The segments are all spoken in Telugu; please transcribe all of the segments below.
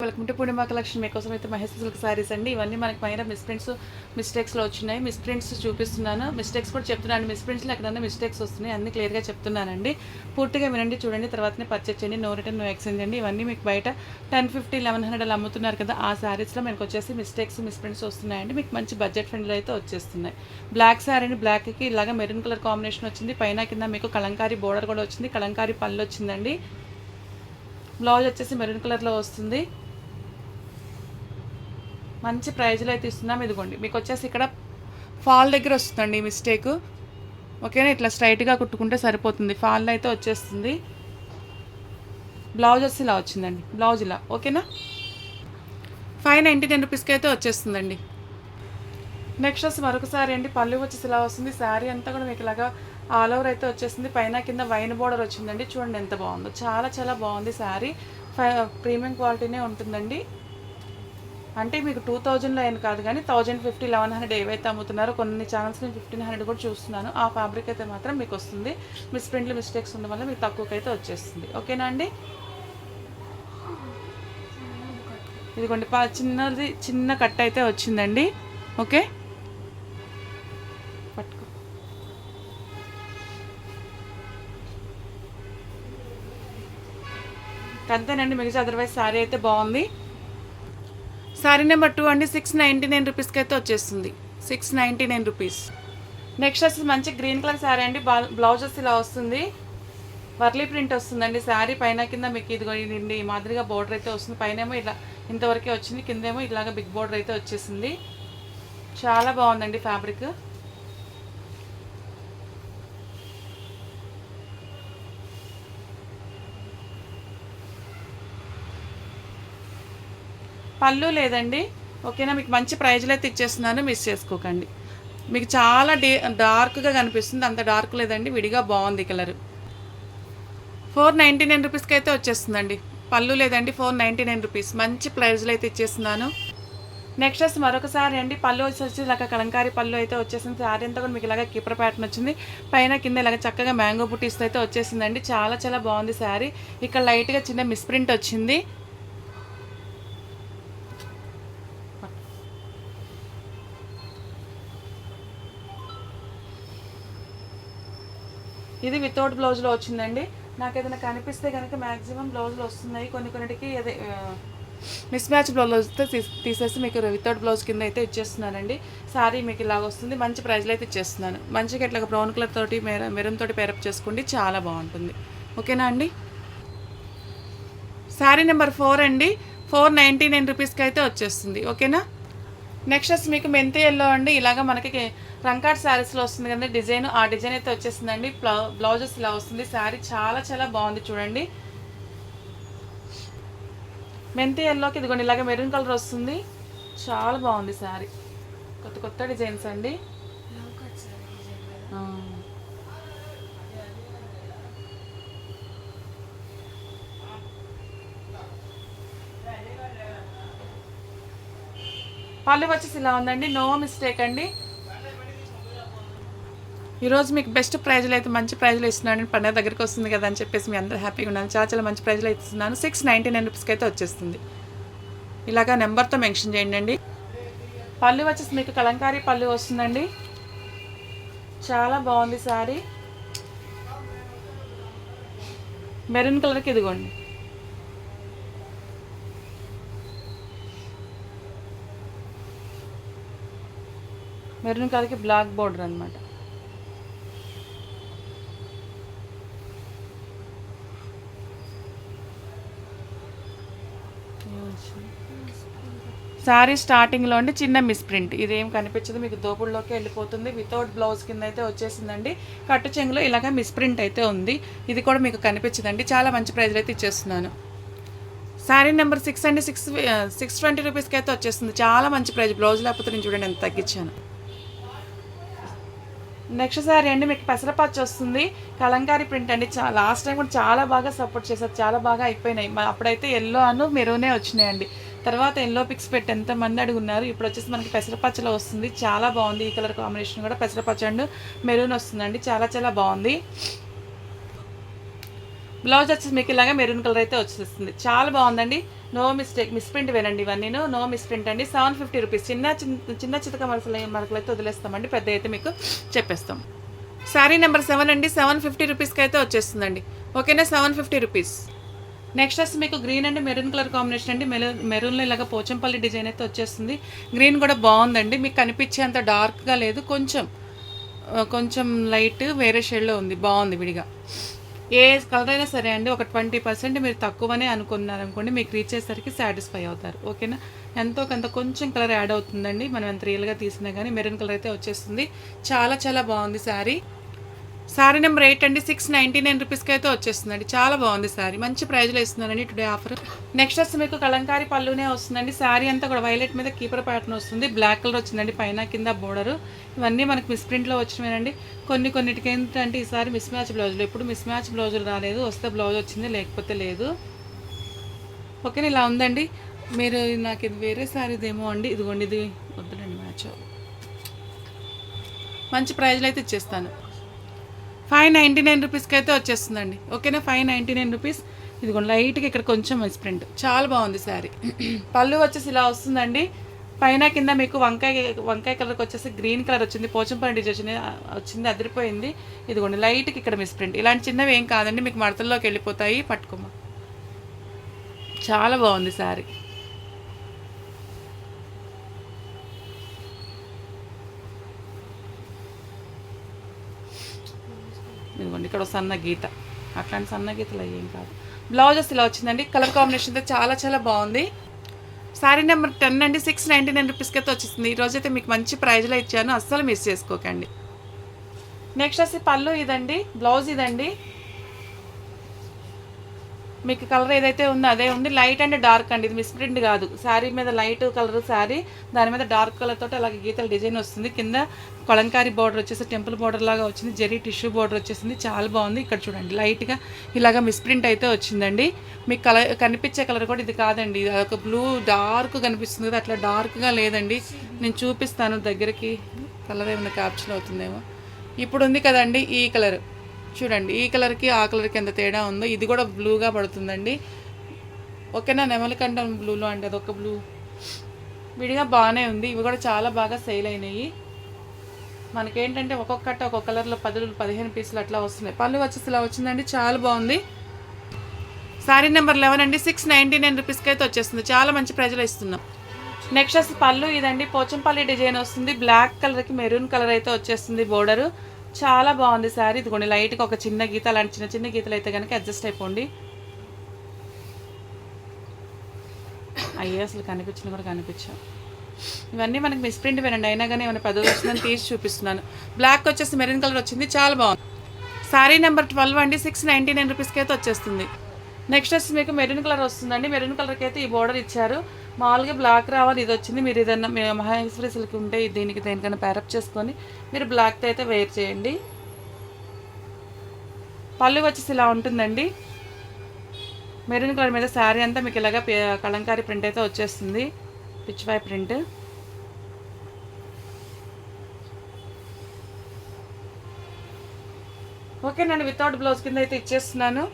Welcome to Purnima collection. మీకోసం అయితే మహేష్ సిల్క్ సారీస్ అండి. ఇవన్నీ మనకి పైన మిస్టేక్స్లో వచ్చినాయి. మిస్ప్రింట్స్ చూపిస్తున్నాను, మిస్టేక్స్ కూడా చెప్తున్నాను. మిస్ప్రింట్స్లో ఎక్కడన్నా మిస్టేక్స్ వస్తున్నాయి, అన్ని క్లియర్గా చెప్తున్నానండి. పూర్తిగా వినండి, చూడండి, తర్వాతనే పర్చేజ్ చేయండి. నో రిటర్న్ నో ఎక్స్చేంజ్ అండి. ఇవన్నీ మీకు బయట 1050, 1100 అమ్ముతున్నారు కదా, ఆ శారీస్లో మనకు వచ్చేసి మిస్ప్రింట్స్ వస్తున్నాయండి. మీకు మంచి బడ్జెట్ ఫ్రెండ్లో అయితే వచ్చేస్తున్నాయి. బ్లాక్ శారీని బ్లాక్కి ఇలాగ మెరూన్ కలర్ కాంబినేషన్ వచ్చింది. పైన కింద మీకు కలంకారీ బోర్డర్ కూడా వచ్చింది, కలంకారీ పళ్ళు వచ్చిందండి. బ్లౌజ్ వచ్చేసి మెరూన్ కలర్లో వస్తుంది. మంచి ప్రైజ్లో అయితే ఇస్తున్నాం. ఇదిగోండి, మీకు వచ్చేసి ఇక్కడ ఫాల్ దగ్గర వస్తుందండి మిస్టేక్. ఓకేనా, ఇట్లా స్ట్రైట్గా కుట్టుకుంటే సరిపోతుంది. ఫాల్ అయితే వచ్చేస్తుంది. బ్లౌజ్ వచ్చి ఇలా వచ్చిందండి, బ్లౌజ్ ఇలా. ఓకేనా, 599 రూపీస్కి అయితే వచ్చేస్తుందండి. నెక్స్ట్ వచ్చి మరొకసారి అండి, పళ్ళు వచ్చేసి ఇలా వస్తుంది. శారీ అంతా కూడా మీకు ఇలాగా ఆల్ ఓవర్ అయితే వచ్చేసింది. పైన కింద వైన్ బోర్డర్ వచ్చిందండి. చూడండి ఎంత బాగుందో, చాలా చాలా బాగుంది శారీ. ప్రీమియం క్వాలిటీనే ఉంటుందండి. అంటే మీకు 2000లో అయిన కాదు కానీ 1050, 1100 ఏవైతే అమ్ముతున్నారో, కొన్ని ఛానల్స్ నేను 1500 కూడా చూస్తున్నాను. ఆ ఫ్యాబ్రిక్ అయితే మాత్రం మీకు వస్తుంది. మిస్ప్రింట్లు మిస్టేక్స్ ఉండడం వల్ల మీకు తక్కువకైతే వచ్చేస్తుంది. ఓకేనా అండి. ఇదిగోండి, చిన్న కట్ అయితే వచ్చిందండి. ఓకే, పట్టుకో. అంతేనండి, మిగతా అదర్వైజ్ శారీ అయితే బాగుంది. శారీ నెంబర్ 2 అండి, 699 రూపీస్కి అయితే వచ్చేస్తుంది. 699 రూపీస్. నెక్స్ట్ వచ్చి మంచి గ్రీన్ కలర్ శారీ అండి. బ్లౌజ్ వచ్చి ఇలా వస్తుంది, వర్లీ ప్రింట్ వస్తుందండి. శారీ పైన కింద మీకు ఇదిగోండి ఈ మాదిరిగా బోర్డర్ అయితే వస్తుంది. పైనేమో ఇలా ఇంతవరకే వచ్చింది, కిందేమో ఇలాగ బిగ్ బోర్డర్ అయితే వచ్చేసింది. చాలా బాగుందండి ఫ్యాబ్రిక్. పళ్ళు లేదండి. ఓకేనా, మీకు మంచి ప్రైజ్లో అయితే ఇచ్చేస్తున్నాను, మిస్ చేసుకోకండి. మీకు చాలా డార్క్గా కనిపిస్తుంది, అంత డార్క్ లేదండి, విడిగా బాగుంది కలర్. 499 రూపీస్కి అయితే వచ్చేస్తుందండి. పళ్ళు లేదండి, 499 రూపీస్. మంచి ప్రైజ్లో అయితే ఇచ్చేస్తున్నాను. నెక్స్ట్ వచ్చి మరొకసారి అండి, పళ్ళు వచ్చేసి ఇలాగ కలంకారీ పళ్ళు అయితే వచ్చేసింది. శారీ అంతా కూడా మీకు ఇలాగ కీపర్ ప్యాటర్న్ వచ్చింది. పైన కింద ఇలాగ చక్కగా మ్యాంగో బుటీస్ అయితే వచ్చేసిందండి. చాలా చాలా బాగుంది శారీ. ఇక్కడ లైట్గా చిన్న మిస్ప్రింట్ వచ్చింది. ఇది వితౌట్ బ్లౌజ్లో వచ్చిందండి. నాకు ఏదైనా కనిపిస్తే కనుక మ్యాక్సిమం బ్లౌజ్లో వస్తున్నాయి, కొన్నిటికి అదే మిస్ మ్యాచ్ బ్లౌజ్ తీసేసి మీకు వితౌట్ బ్లౌజ్ కింద అయితే ఇచ్చేస్తున్నానండి. శారీ మీకు ఇలాగ వస్తుంది. మంచి ప్రైజ్లో అయితే ఇచ్చేస్తున్నాను. మంచిగా ఇట్లా బ్రౌన్ కలర్ తోటి మెరూన్ తోటి పేరప్ చేసుకోండి, చాలా బాగుంటుంది. ఓకేనా అండి. శారీ నెంబర్ 4 అండి, 499 రూపీస్కి అయితే వచ్చేస్తుంది. ఓకేనా. నెక్స్ట్ వచ్చి మీకు మెంతి ఎల్లో అండి, ఇలాగ మనకి రంకాట్ శారీస్లో వస్తుంది కదండి డిజైన్, ఆ డిజైన్ అయితే వచ్చేసిందండి. బ్లౌజెస్ ఇలా వస్తుంది. శారీ చాలా చాలా బాగుంది, చూడండి. మెంతి ఎల్లోకి ఇదిగోండి ఇలాగ మెరూన్ కలర్ వస్తుంది. చాలా బాగుంది శారీ. కొత్త కొత్త డిజైన్స్ అండి. పళ్ళు వచ్చేసి ఇలా ఉందండి, నో మిస్టేక్ అండి. ఈరోజు మీకు బెస్ట్ ప్రైజ్లో అయితే మంచి ప్రైజ్లో ఇస్తున్నాను. పండుగ దగ్గరికి వస్తుంది కదా అని చెప్పేసి మీ అందరూ హ్యాపీగా ఉన్నాను. చాలా చాలా మంచి ప్రైజ్లో ఇస్తున్నాను. 699 రూపీస్కి అయితే వచ్చేస్తుంది. ఇలాగా నెంబర్తో మెన్షన్ చేయండి అండి. పళ్ళు వచ్చేసి మీకు కలంకారీ పళ్ళు వస్తుందండి. చాలా బాగుంది శారీ. మెరూన్ కలర్కి ఇదిగోండి మెరూన్ కలర్కి బ్లాక్ బోర్డర్ అనమాట. శారీ స్టార్టింగ్లో అండి చిన్న మిస్ప్రింట్, ఇదేం కనిపించదు, మీకు దోపుల్లోకి వెళ్ళిపోతుంది. వితౌట్ బ్లౌజ్ కింద అయితే వచ్చేసిందండి. కట్టు చెంగులో ఇలాగ మిస్ప్రింట్ అయితే ఉంది, ఇది కూడా మీకు కనిపించదండి. చాలా మంచి ప్రైజ్లో అయితే ఇచ్చేస్తున్నాను. శారీ నెంబర్ 6 అండి, 620 రూపీస్కి అయితే వచ్చేస్తుంది. చాలా మంచి ప్రైజ్. బ్లౌజ్ లేకపోతే నేను చూడండి ఎంత తగ్గించాను. నెక్స్ట్ శారీ అండి, మీకు పెసరపచ్చి వస్తుంది, కలంకారీ ప్రింట్ అండి. లాస్ట్ టైం కూడా చాలా బాగా సపోర్ట్ చేశారు, చాలా బాగా అయిపోయినాయి. అప్పుడైతే ఎల్లో మెరూనే వచ్చినాయండి. తర్వాత ఎల్లో పిక్స్ పెట్టి ఎంతమంది అడుగున్నారు. ఇప్పుడు వచ్చేసి మనకి పెసరపచ్చలో వస్తుంది, చాలా బాగుంది. ఈ కలర్ కాంబినేషన్ కూడా పెసరపచ్చ అండ్ మెరూన్ వస్తుందండి, చాలా చాలా బాగుంది. బ్లౌజ్ వచ్చేసి మీకు ఇలాగా మెరూన్ కలర్ అయితే వచ్చేస్తుంది. చాలా బాగుందండి. నో మిస్టేక్, మిస్ప్రింట్ వేనండి ఇవన్నీ, నో మిస్ప్రింట్ అండి. 750 రూపీస్. చిన్న చితక మరకలు అయితే వదిలేస్తామండి, పెద్ద అయితే మీకు చెప్పేస్తాం. శారీ నెంబర్ 7 అండి. 750 రూపీస్కి అయితే వచ్చేస్తుందండి. ఓకేనా, 750 రూపీస్. నెక్స్ట్ వచ్చి మీకు గ్రీన్ అండి మెరూన్ కలర్ కాంబినేషన్ అండి. మెరూన్లో ఇలాగ పోచంపల్లి డిజైన్ అయితే వచ్చేస్తుంది. గ్రీన్ కూడా బాగుందండి, మీకు కనిపించే అంత డార్క్గా లేదు, కొంచెం లైట్ వేరే షేడ్లో ఉంది, బాగుంది విడిగా. ఏ కలర్ అయినా సరే అండి, ఒక 20% మీరు తక్కువనే అనుకున్నారనుకోండి, మీకు రీచ్ అయ్యేసరికి సాటిస్ఫై అవుతారు. ఓకేనా, ఎంతో కొంత కొంచెం కలర్ యాడ్ అవుతుందండి, మనం ఎంత రియల్గా తీసినా కానీ. మెరూన్ కలర్ అయితే వచ్చేస్తుంది. చాలా చాలా బాగుంది శారీ. శారీ నెంబర్ 8 అండి. 699 రూపీస్కి అయితే వచ్చేస్తుందండి. చాలా బాగుంది శారీ, మంచి ప్రైజ్లో ఇస్తున్నారండి టుడే ఆఫర్. నెక్స్ట్ వచ్చి మీకు కలంకారీ పళ్ళునే వస్తుందండి. శారీ అంతా కూడా వైలెట్ మీద కీపర్ ప్యాటర్న్ వస్తుంది, బ్లాక్ కలర్ వచ్చిందండి, పైన కింద బోర్డర్. ఇవన్నీ మనకి మిస్ప్రింట్లో వచ్చినవేనండి. కొన్నిటికి ఏంటంటే ఈసారి మిస్ మ్యాచ్ బ్లౌజులు, ఎప్పుడు మిస్ మ్యాచ్ బ్లౌజులు రాలేదు, వస్తే బ్లౌజ్ వచ్చింది, లేకపోతే లేదు. ఓకేనా, ఇలా ఉందండి. మీరు నాకు ఇది వేరే శారీదేమో అండి, ఇదిగోండి, ఇది వద్దులండి, మ్యాచ్ మంచి ప్రైజ్లో అయితే ఇచ్చేస్తాను. 599 రూపీస్కి అయితే వచ్చేస్తుందండి. ఓకేనా, 599 రూపీస్. ఇదిగోండి, లైట్గా ఇక్కడ కొంచెం మిస్ప్రింట్, చాలా బాగుంది శారీ. పళ్ళు వచ్చేసి ఇలా వస్తుందండి, పైన కింద మీకు వంకాయ కలర్కి వచ్చేసి గ్రీన్ కలర్ వచ్చింది, పోచంపల్లి డిజైన్ వచ్చింది, అదిరిపోయింది. ఇదిగోండి, లైట్కి ఇక్కడ మిస్ప్రింట్. ఇలాంటి చిన్నవి ఏం కాదండి, మీకు మడతల్లోకి వెళ్ళిపోతాయి, పట్టుకోమా. చాలా బాగుంది శారీ. ఇదిగోండి, ఇక్కడ సన్న గీత, అట్లాంటి సన్న గీతలు అయ్యేం కాదు. బ్లౌజెస్ ఇలా వచ్చిందండి, కలర్ కాంబినేషన్ అయితే చాలా చాలా బాగుంది. శారీ నెంబర్ 10 అండి. 699 రూపీస్కి అయితే వచ్చేస్తుంది. ఈరోజైతే మీకు మంచి ప్రైజ్లో ఇచ్చాను, అస్సలు మిస్ చేసుకోకండి. నెక్స్ట్ వచ్చి పళ్ళు ఇదండి, బ్లౌజ్ ఇదండి. మీకు కలర్ ఏదైతే ఉందో అదే ఉంది, లైట్ అండ్ డార్క్ అండి, ఇది మిస్ప్రింట్ కాదు. శారీ మీద లైట్ కలర్ శారీ, దాని మీద డార్క్ కలర్ తోటి అలాగే గీతల డిజైన్ వస్తుంది. కింద కలంకారీ బార్డర్ వచ్చేసి టెంపుల్ బార్డర్ లాగా వచ్చింది, జరీ టిష్యూ బార్డర్ వచ్చేసింది, చాలా బాగుంది. ఇక్కడ చూడండి, లైట్గా ఇలాగ మిస్ప్రింట్ అయితే వచ్చిందండి. మీకు కనిపించే కలర్ కూడా ఇది కాదండి, ఒక బ్లూ డార్క్ కనిపిస్తుంది కదా, అట్లా డార్క్గా లేదండి. నేను చూపిస్తాను దగ్గరికి, కలర్ ఏమైనా క్యాప్చర్ అవుతుందేమో. ఇప్పుడు ఉంది కదండి ఈ కలర్, చూడండి, ఈ కలర్కి ఆ కలర్కి ఎంత తేడా ఉందో. ఇది కూడా బ్లూగా పడుతుందండి. ఓకేనా, నెమలికంఠం బ్లూలో అంటే అదొక బ్లూ విడిగా బాగానే ఉంది. ఇవి కూడా చాలా బాగా సేల్ అయినాయి. మనకేంటంటే ఒక్కొక్కట ఒక్కొక్క కలర్లో 10-15 పీసులు అట్లా వస్తున్నాయి. పళ్ళు వచ్చేసి ఇలా వచ్చిందండి, చాలా బాగుంది. శారీ నెంబర్ 11 అండి. 699 రూపీస్కి అయితే వచ్చేస్తుంది, చాలా మంచి ప్రైజ్లో ఇస్తున్నాం. నెక్స్ట్ వచ్చి పళ్ళు ఇదండి, పోచంపల్లి డిజైన్ వస్తుంది, బ్లాక్ కలర్కి మెరూన్ కలర్ అయితే వచ్చేస్తుంది బోర్డరు. చాలా బాగుంది శారీ. ఇదిగోండి, లైట్గా ఒక చిన్న గీత, అలాంటి చిన్న చిన్న గీతలు అయితే కనుక అడ్జస్ట్ అయిపోండి. అయ్యే అసలు కనిపించిన కూడా కనిపించాం. ఇవన్నీ మనకి మిస్ప్రింట్ వేనండి, అయినా కానీ ఏమైనా పెద్దది వచ్చిందని తీసి చూపిస్తున్నాను. బ్లాక్ వచ్చేసి మెరూన్ కలర్ వచ్చింది, చాలా బాగుంది. శారీ నెంబర్ 12 అండి. 699 రూపీస్కి అయితే వచ్చేస్తుంది. నెక్స్ట్ వచ్చి మీకు మెరూన్ కలర్ వస్తుందండి. మెరూన్ కలర్కి అయితే ఈ బోర్డర్ ఇచ్చారు, మామూలుగా బ్లాక్ రావాలి, ఇది వచ్చింది. మీరు ఏదైనా మహేశ్వరి సిల్క్ ఉంటే దేనికైనా ప్యారప్ చేసుకొని మీరు బ్లాక్తో అయితే వేర్ చేయండి. పళ్ళు వచ్చేసి ఇలా ఉంటుందండి, మెరూన్ కలర్ మీద శారీ అంతా మీకు ఇలాగా కలంకారీ ప్రింట్ అయితే వచ్చేస్తుంది, పిచ్చివాయి ప్రింట్. ఓకేనండి, వితౌట్ బ్లౌజ్ కింద అయితే ఇచ్చేస్తున్నాను.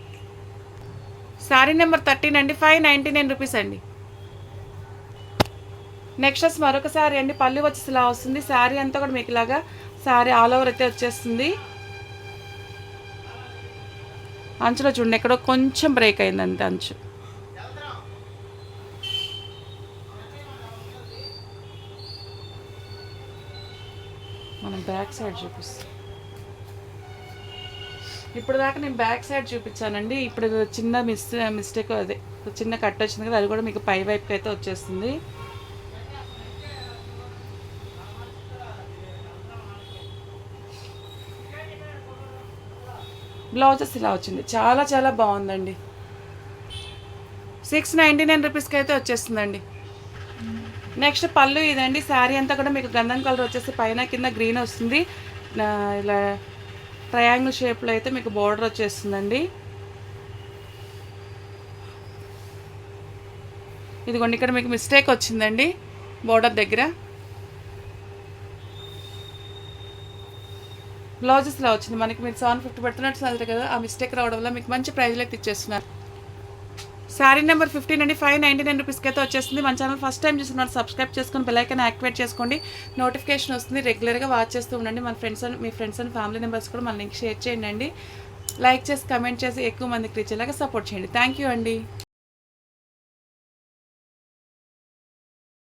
శారీ నెంబర్ 13 అండి. 599 రూపీస్ అండి. నెక్స్ట్ వచ్చి మరొక శారీ అండి. పళ్ళు వచ్చేసి ఇలా వస్తుంది, శారీ అంతా కూడా మీకు ఇలాగా శారీ ఆల్ ఓవర్ అయితే వచ్చేస్తుంది. అంచులో చూడండి, ఎక్కడో కొంచెం బ్రేక్ అయింది అంతే అంచు. మనం బ్యాక్ సైడ్ చూపిస్తాం. ఇప్పుడు దాకా నేను బ్యాక్ సైడ్ చూపించానండి, ఇప్పుడు చిన్న మిస్టేక్, అదే చిన్న కట్ వచ్చింది కదా, అది కూడా మీకు పై వైపుకి అయితే వచ్చేస్తుంది. బ్లౌజెస్ ఇలా వచ్చింది, చాలా చాలా బాగుందండి. 699 రూపీస్కి అయితే వచ్చేస్తుందండి. నెక్స్ట్ పళ్ళు ఇదండి. శారీ అంతా కూడా మీకు గంధం కలర్ వచ్చేసి పైన కింద గ్రీన్ వస్తుంది, ఇలా ట్రయాంగిల్ షేప్లో అయితే మీకు బోర్డర్ వచ్చేస్తుందండి. ఇదిగోండి, ఇక్కడ మీకు మిస్టేక్ వచ్చిందండి బోర్డర్ దగ్గర. బ్లౌజెస్లో వచ్చింది మనకి. మీరు 750 పెడుతున్నట్టు చదివారు కదా, ఆ మిస్టేక్ రావడం వల్ల మీకు మంచి ప్రైజ్లో అయితే ఇచ్చేస్తున్నారు. శారీ నెంబర్ 15 అండి, 599 రూపీస్కి అయితే వచ్చేస్తుంది. మన ఛానల్ ఫస్ట్ టైం చూస్తున్నారు, సబ్స్క్రైబ్ చేసుకొని బెల్ ఐకాన్ యాక్టివేట్ చేసుకోండి, నోటిఫికేషన్ వస్తుంది. రెగ్యులర్గా వాచ్ చేస్తూ ఉండండి. మీ ఫ్రెండ్స్ అండ్ ఫ్యామిలీ మెంబర్స్ కూడా మన లింక్ షేర్ చేయండి. లైక్ చేసి కమెంట్ చేసి ఎక్కువ మందికి రీచ్ అయ్యేలాగా సపోర్ట్ చేయండి. థ్యాంక్ యూ అండి.